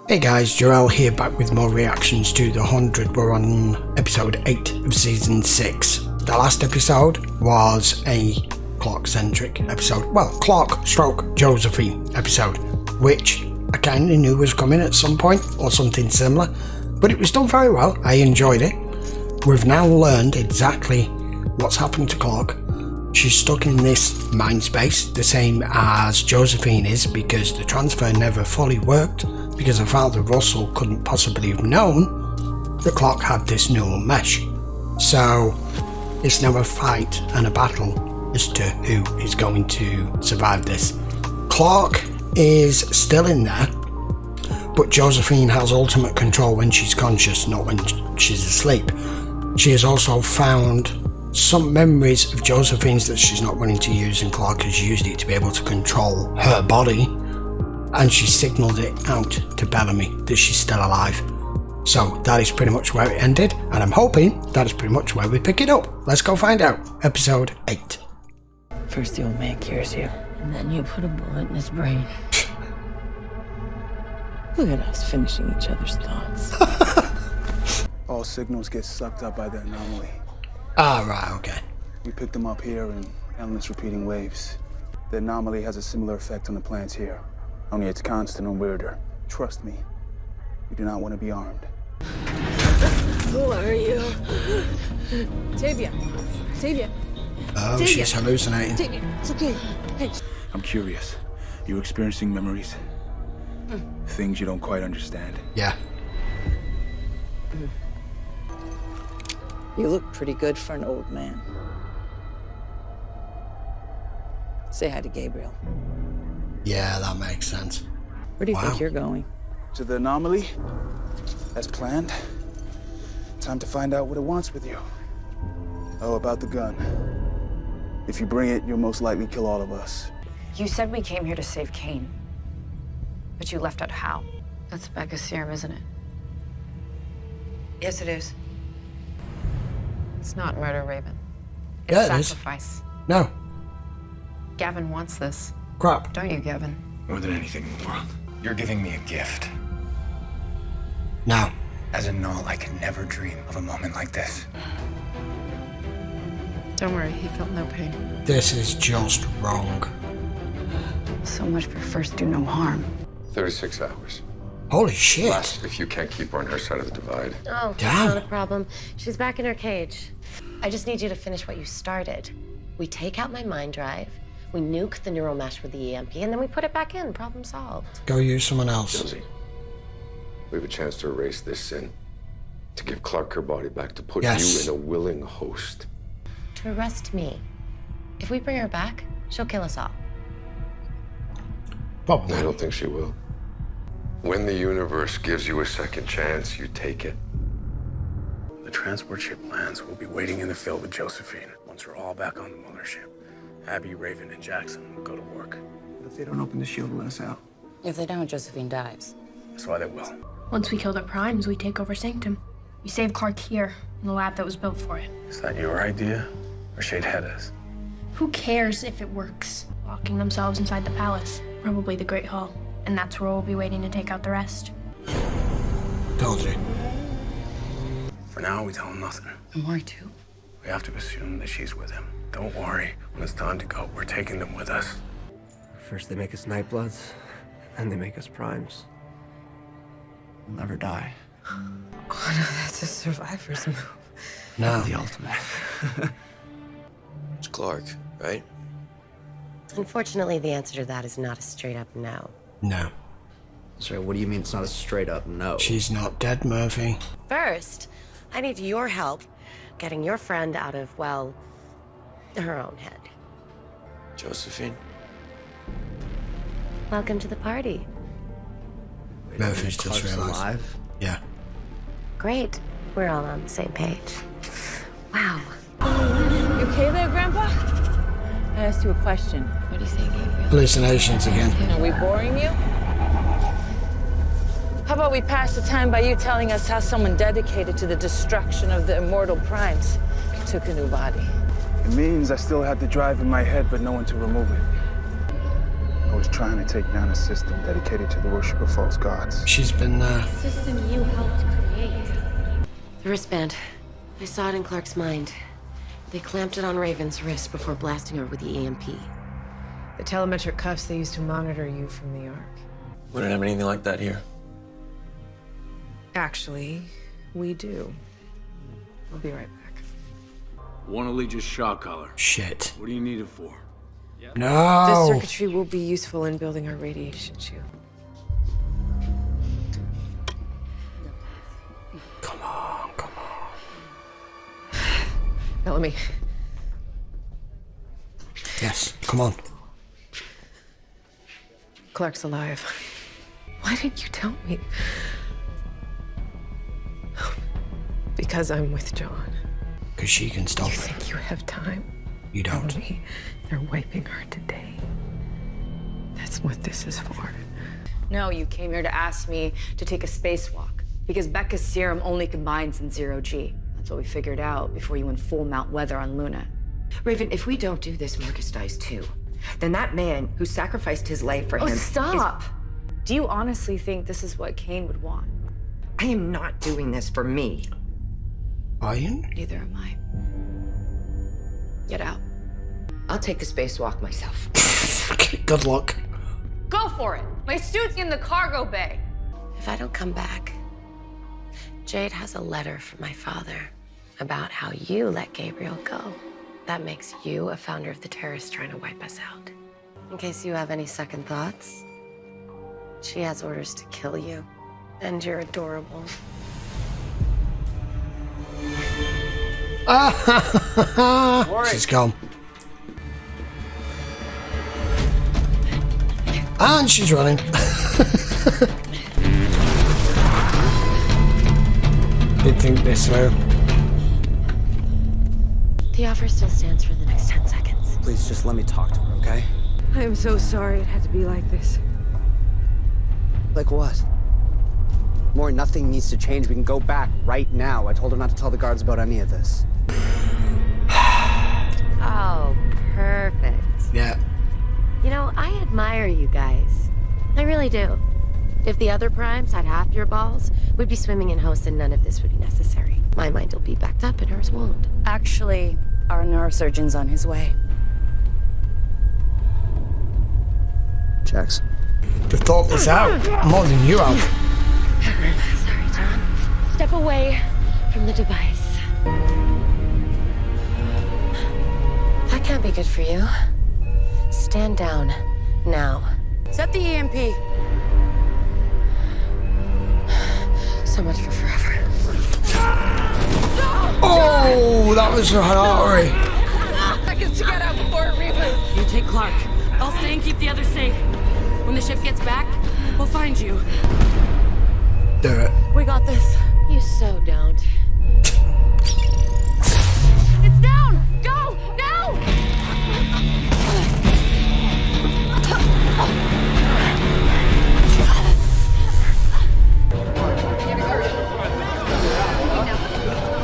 Hey guys, Jarrell here, back with more reactions to The 100. We're on episode 8 of season 6. The last episode was a Clarke-centric episode. Well, Clarke/Josephine episode, which I kind of knew was coming at some point, or something similar, but it was done very well. I enjoyed it. We've now learned exactly what's happened to Clarke. She's stuck in this mind space, the same as Josephine is, because the transfer never fully worked, because her father Russell couldn't possibly have known that Clarke had this neural mesh. So it's now a fight and a battle as to who is going to survive this. Clarke is still in there, but Josephine has ultimate control when she's conscious, not when she's asleep. She has also found some memories of Josephine's that she's not wanting to use, and Clarke has used it to be able to control her body, and she signalled it out to Bellamy that she's still alive. So that is pretty much where it ended, and I'm hoping that is pretty much where we pick it up. Let's go find out. Episode 8. First the old man cures you, and then you put a bullet in his brain. Look at us finishing each other's thoughts. All signals get sucked up by the anomaly. Ah, right, okay. We picked them up here in endless repeating waves. The anomaly has a similar effect on the plants here, only it's constant and weirder. Trust me, you do not want to be armed. Who are you? Tavia. Tavia. Oh, Tavia. she's hallucinating. Tavia, it's okay. Hey. I'm curious. You're experiencing memories? Things you don't quite understand? Yeah. You look pretty good for an old man. Say hi to Gabriel. Yeah, that makes sense. Where do you Wow. think you're going? To the anomaly? As planned? Time to find out what it wants with you. Oh, about the gun. If you bring it, you'll most likely kill all of us. You said we came here to save Kane, but you left out how. That's Becca's serum, isn't it? Yes, it is. It's not murder, Raven. It's Yeah, it is. sacrifice. No. Gavin wants this. Crap. Don't you, Gavin? More than anything in the world, you're giving me a gift. No. As a null, I could never dream of a moment like this. Don't worry, he felt no pain. This is just wrong. So much for first do no harm. 36 hours. Holy shit. Last if you can't keep her on her side of the divide. Oh, Damn. not a problem. She's back in her cage. I just need you to finish what you started. We take out my mind drive, we nuke the neural mesh with the EMP, and then we put it back in. Problem solved. Go use someone else. Josie, we have a chance to erase this sin, to give Clarke her body back, to put Yes. you in a willing host. To arrest me. If we bring her back, she'll kill us all. Probably. I don't think she will. When the universe gives you a second chance, you take it. The transport ship lands. We'll be waiting in the field with Josephine. Once we're all back on the mothership, Abby, Raven, and Jackson will go to work. What if they don't open the shield and let us out? If they don't, Josephine dies. That's why they will. Once we kill the primes, we take over Sanctum. We save Clarke here, in the lab that was built for it. Is that your idea, or should head us? Who cares if it works? Locking themselves inside the palace, probably the Great Hall. And that's where we'll be waiting to take out the rest. Told you. For now, we tell him nothing. And why too? We have to assume that she's with him. Don't worry. When it's time to go, we're taking them with us. First they make us Nightbloods, then they make us Primes. We'll never die. Oh no, that's a survivor's move. No. The ultimate. It's Clarke, right? Unfortunately, the answer to that is not a straight up no. No. Sorry, what do you mean it's not a straight up no? She's not dead, Murphy. First, I need your help getting your friend out of, well, her own head. Josephine? Welcome to the party. Wait, Murphy's Clarke's just realized. alive? Yeah. Great. We're all on the same page. Wow. You okay there, Grandpa? I asked you a question. What do you say, Gabriel? Hallucinations again. Are we boring you? How about we pass the time by you telling us how someone dedicated to the destruction of the immortal primes took a new body? It means I still have the drive in my head, but no one to remove it. was trying to take down a system dedicated to the worship of false gods. She's been there. System you helped create. The wristband. I saw it in Clarke's mind. They clamped it on Raven's wrist before blasting her with the EMP. The telemetric cuffs they used to monitor you from the Ark. We don't have anything like that here. Actually, we do. I'll be right back. Want to lead your shock collar. Shit. What do you need it for? No. This circuitry will be useful in building our radiation shield. Come on, come on. Now let me. Yes, come on. Clarke's alive. Why didn't you tell me? Because I'm with John. Because she can stop You it. think you have time? You don't. Tell me they're wiping her today. That's what this is for. No, you came here to ask me to take a spacewalk because Becca's serum only combines in 0G. That's what we figured out before you went full Mount Weather on Luna. Raven, if we don't do this, Marcus dies too. Then that man who sacrificed his life for him. Oh, stop! Do you honestly think this is what Kane would want? I am not doing this for me. Are you? Neither am I. Get out. I'll take the spacewalk myself. Good luck. Go for it! My suit's in the cargo bay! If I don't come back, Jade has a letter from my father about how you let Gabriel go. That makes you a founder of the terrorists trying to wipe us out. In case you have any second thoughts, she has orders to kill you, and you're adorable. She's gone. And she's running. Did think this through. The offer still stands for the next 10 seconds. Please just let me talk to her, okay? I am so sorry it had to be like this. Like what? More, nothing needs to change. We can go back right now. I told her not to tell the guards about any of this. Oh, perfect. Yeah. You know, I admire you guys. I really do. If the other primes had half your balls, we'd be swimming in hosts and none of this would be necessary. My mind will be backed up and hers won't. Actually, our neurosurgeon's on his way. Jackson. You've thought this out more than you have. Sorry, John. Step away from the device. That can't be good for you. Stand down, now. Set the EMP. So much for forever. Oh, that was a artery. Seconds to get out before it reboots. You take Clarke. I'll stay and keep the others safe. When the ship gets back, we'll find you. Do it. We got this. You so don't. It's down! Go! Now!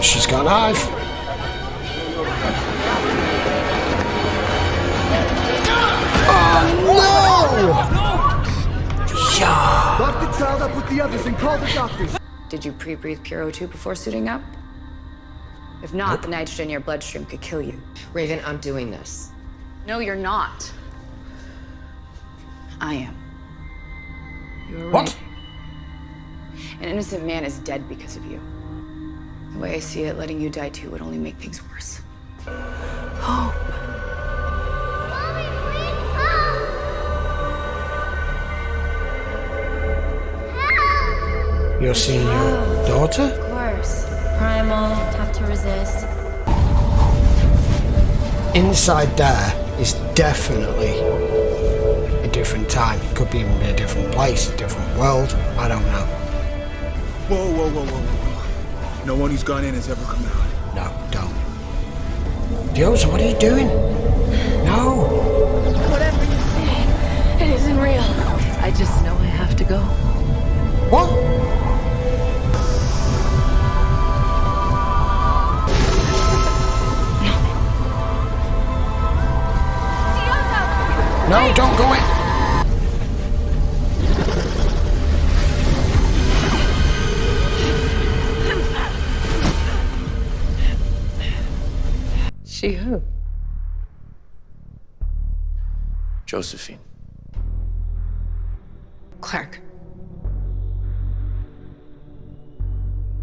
She's got a knife. Oh no! Yeah. Lock the child up with the others and call the doctors. Did you pre-breathe pure O2 before suiting up? If not, the nitrogen in your bloodstream could kill you. Raven, I'm doing this. No, you're not. I am. You were What? right. An innocent man is dead because of you. The way I see it, letting you die too would only make things worse. Hope. You're seeing your daughter? Of course. Primal, tough to resist. Inside there is definitely a different time. Could be even a different place, a different world. I don't know. Whoa, whoa, whoa, whoa, whoa. No one who's gone in has ever come out. No, don't. Diosa, what are you doing? No. Whatever you say, it isn't real. I just know I have to go. What? No, don't go in. Josephine. Clarke.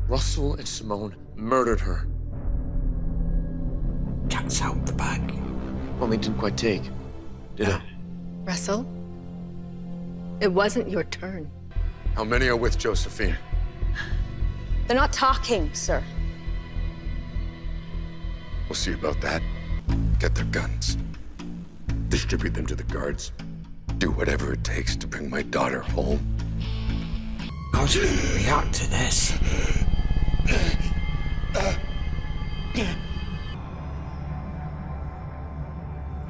Russell and Simone murdered her. Cat's out the bag. Only didn't quite take, did it? Russell, it wasn't your turn. How many are with Josephine? They're not talking, sir. We'll see about that. Get their guns. Distribute them to the guards. Do whatever it takes to bring my daughter home. How's he going to react to this?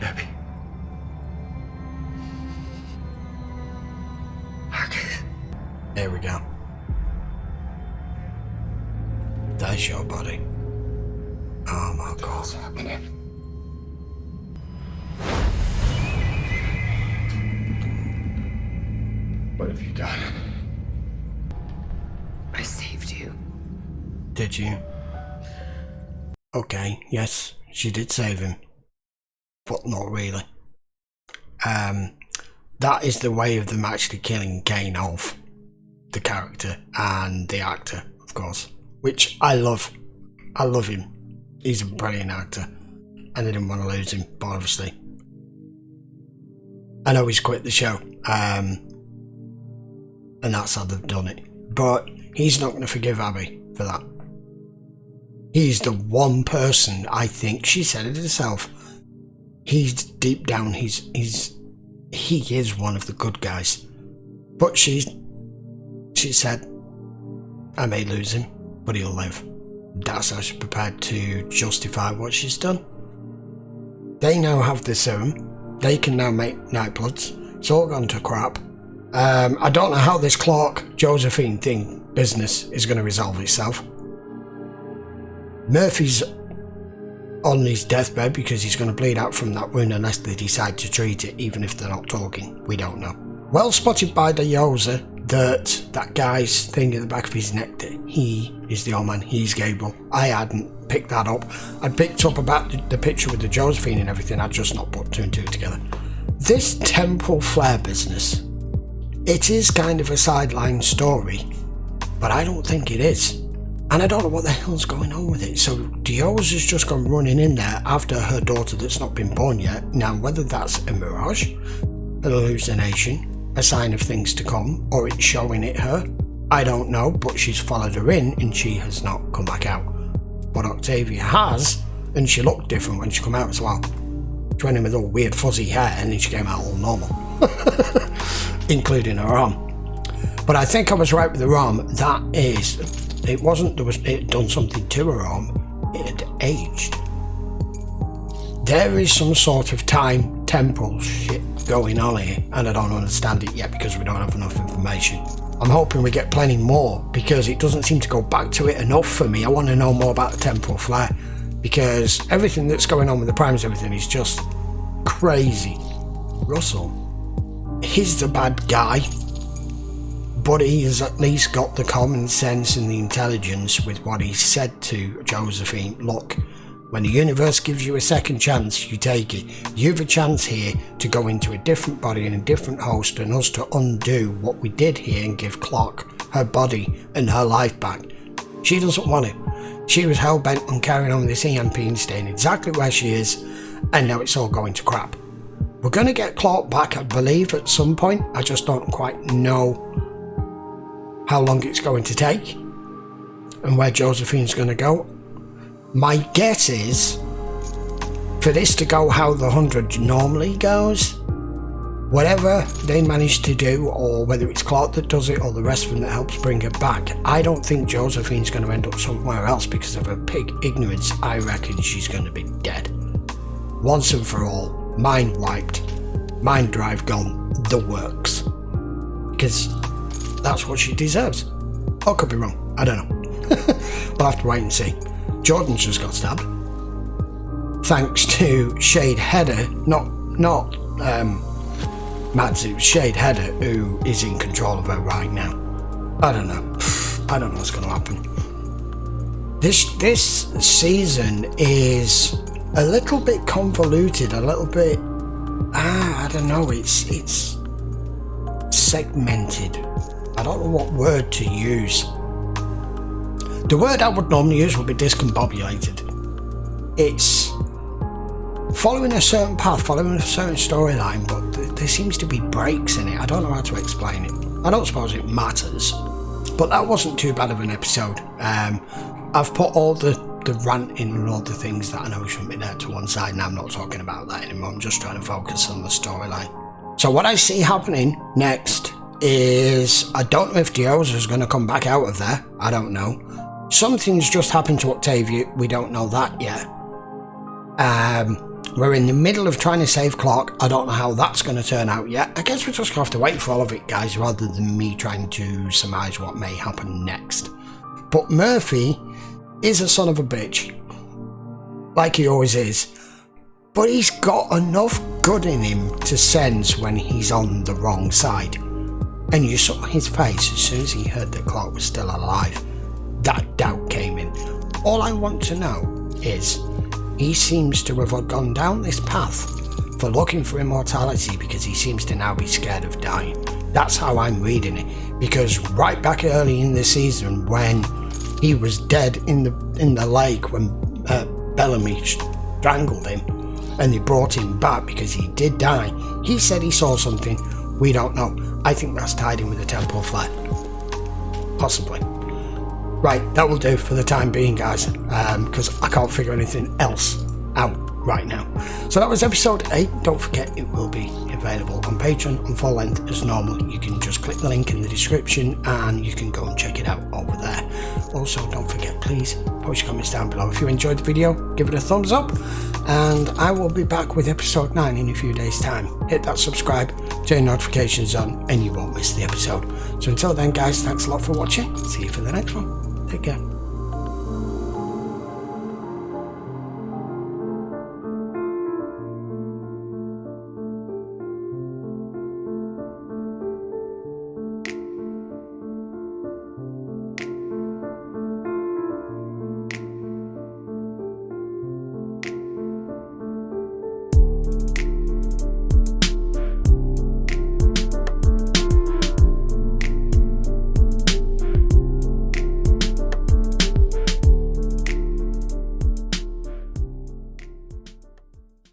Abby. Marcus. There we go. There's your body. Oh my God. What's happening? What have you done? I saved you. Did you? Okay, yes, she did save him. But not really. That is the way of them actually killing Kane off. The character and the actor, of course. Which I love. I love him. He's a brilliant actor. And I didn't want to lose him, but obviously. I know he's quit the show. And that's how they've done it. But he's not going to forgive Abby for that. He's the one person, I think, she said it herself. He's deep down, he is one of the good guys. But she said, I may lose him, but he'll live. That's how she's prepared to justify what she's done. They now have the serum. They can now make Nightbloods. It's all gone to crap. I don't know how this Clarke Josephine thing business is going to resolve itself. Murphy's on his deathbed because he's going to bleed out from that wound unless they decide to treat it, even if they're not talking. We don't know. Well spotted by the Yoza that guy's thing at the back of his neck, that he is the old man, he's Gabriel. I hadn't picked that up. I'd picked up about the picture with the Josephine and everything, I'd just not put two and two together. This temporal flare business, it is kind of a sideline story, but I don't think it is. And I don't know what the hell's going on with it. So Dio's has just gone running in there after her daughter that's not been born yet. Now, whether that's a mirage, an hallucination, a sign of things to come, or it's showing it her, I don't know, but she's followed her in and she has not come back out. But Octavia has, and she looked different when she came out as well. She went in with all weird fuzzy hair and then she came out all normal. Including her arm. But I think I was right with her arm. That is, it wasn't, it had done something to her arm, it had aged. There is some sort of temporal shit going on here, and I don't understand it yet because we don't have enough information. I'm hoping we get plenty more because it doesn't seem to go back to it enough for me. I want to know more about the temporal flare because everything that's going on with the primes and everything is just crazy. Russell, he's the bad guy, but he has at least got the common sense and the intelligence with what he said to Josephine. Look, when the universe gives you a second chance, you take it. You have a chance here to go into a different body and a different host and us to undo what we did here and give Clarke her body and her life back. She doesn't want it. She was hell-bent on carrying on with this EMP and staying exactly where she is, and now it's all going to crap. We're going to get Clarke back, I believe, at some point. I just don't quite know how long it's going to take and where Josephine's going to go. My guess is for this to go how the 100 normally goes, whatever they manage to do, or whether it's Clarke that does it or the rest of them that helps bring her back, I don't think Josephine's going to end up somewhere else because of her pig ignorance. I reckon she's going to be dead once and for all, mind wiped, mind drive gone, the works, because that's what she deserves. I could be wrong, I don't know. We'll have to wait and see. Jordan's just got stabbed. Thanks to Shade Header, not Mads, it was Shade Header who is in control of her right now. I don't know. I don't know what's going to happen. This season is a little bit convoluted, a little bit I don't know, it's segmented. I don't know what word to use. The word I would normally use would be discombobulated. It's following a certain path, following a certain storyline, but there seems to be breaks in it. I don't know how to explain it. I don't suppose it matters, but that wasn't too bad of an episode. I've put all the ranting and all the things that I know shouldn't be there to one side, and I'm not talking about that anymore. I'm just trying to focus on the storyline. So what I see happening next is, I don't know if Diosa's going to come back out of there. I don't know. Something's just happened to Octavia. We don't know that yet. We're in the middle of trying to save Clarke. I don't know how that's going to turn out yet. I guess we're just going to have to wait for all of it, guys, rather than me trying to surmise what may happen next. But Murphy is a son of a bitch, like he always is, but he's got enough good in him to sense when he's on the wrong side. And you saw his face as soon as he heard that Clarke was still alive. That doubt came in. All I want to know is, he seems to have gone down this path for looking for immortality because he seems to now be scared of dying. That's how I'm reading it, because right back early in the season when he was dead in the lake, when Bellamy strangled him and they brought him back because he did die, he said he saw something. We don't know. I think that's tied in with the temple flare. Possibly. Right, that will do for the time being, guys, because I can't figure anything else out right now. So that was episode 8. Don't forget, it will be available on Patreon on full length as normal. You can just click the link in the description and you can go and check it out over there. Also, don't forget, please post your comments down below. If you enjoyed the video, give it a thumbs up, and I will be back with episode 9 in a few days' time. Hit that subscribe, turn notifications on, and you won't miss the episode. So until then, guys, thanks a lot for watching. See you for the next one. Take care.